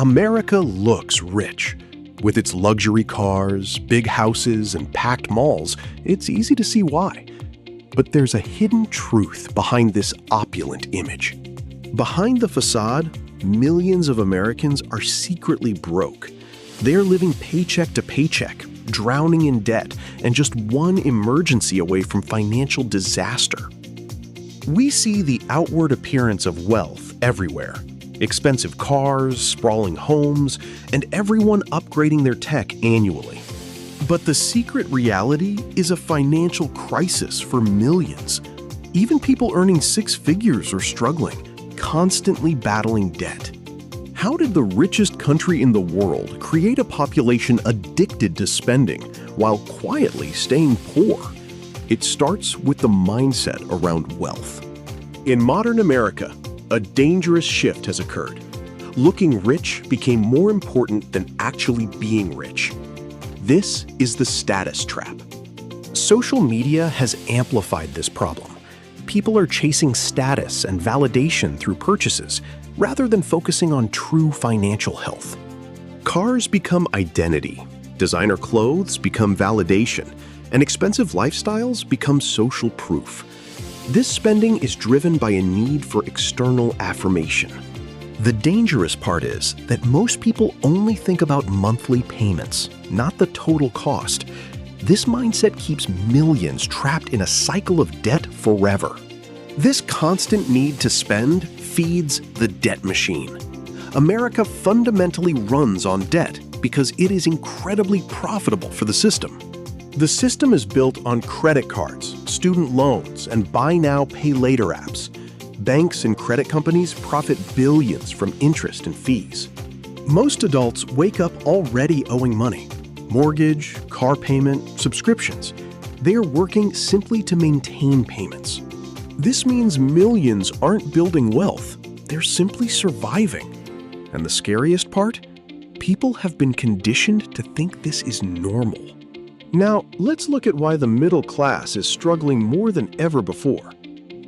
America looks rich. With its luxury cars, big houses, and packed malls, it's easy to see why. But there's a hidden truth behind this opulent image. Behind the facade, millions of Americans are secretly broke. They're living paycheck to paycheck, drowning in debt, and just one emergency away from financial disaster. We see the outward appearance of wealth everywhere. Expensive cars, sprawling homes, and everyone upgrading their tech annually. But the secret reality is a financial crisis for millions. Even people earning six figures are struggling, constantly battling debt. How did the richest country in the world create a population addicted to spending while quietly staying poor? It starts with the mindset around wealth. In modern America, a dangerous shift has occurred. Looking rich became more important than actually being rich. This is the status trap. Social media has amplified this problem. People are chasing status and validation through purchases rather than focusing on true financial health. Cars become identity, designer clothes become validation, and expensive lifestyles become social proof. This spending is driven by a need for external affirmation. The dangerous part is that most people only think about monthly payments, not the total cost. This mindset keeps millions trapped in a cycle of debt forever. This constant need to spend feeds the debt machine. America fundamentally runs on debt because it is incredibly profitable for the system. The system is built on credit cards, student loans, and buy now, pay later apps. Banks and credit companies profit billions from interest and fees. Most adults wake up already owing money. Mortgage, car payment, subscriptions. They are working simply to maintain payments. This means millions aren't building wealth, they're simply surviving. And the scariest part? People have been conditioned to think this is normal. Now, let's look at why the middle class is struggling more than ever before.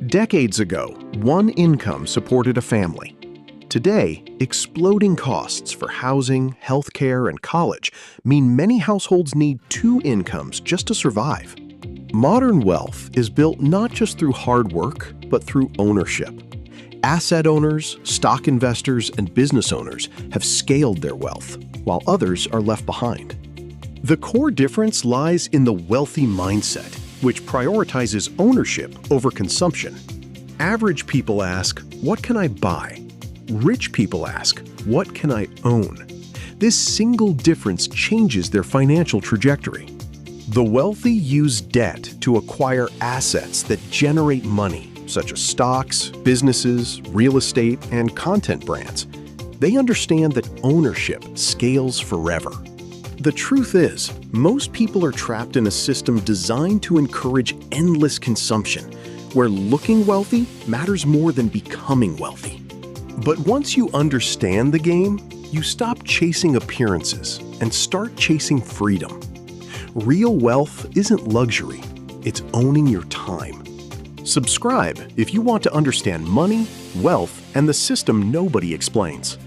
Decades ago, one income supported a family. Today, exploding costs for housing, healthcare, and college mean many households need two incomes just to survive. Modern wealth is built not just through hard work, but through ownership. Asset owners, stock investors, and business owners have scaled their wealth, while others are left behind. The core difference lies in the wealthy mindset, which prioritizes ownership over consumption. Average people ask, "What can I buy?" Rich people ask, "What can I own?" This single difference changes their financial trajectory. The wealthy use debt to acquire assets that generate money, such as stocks, businesses, real estate, and content brands. They understand that ownership scales forever. The truth is, most people are trapped in a system designed to encourage endless consumption, where looking wealthy matters more than becoming wealthy. But once you understand the game, you stop chasing appearances and start chasing freedom. Real wealth isn't luxury, it's owning your time. Subscribe if you want to understand money, wealth, and the system nobody explains.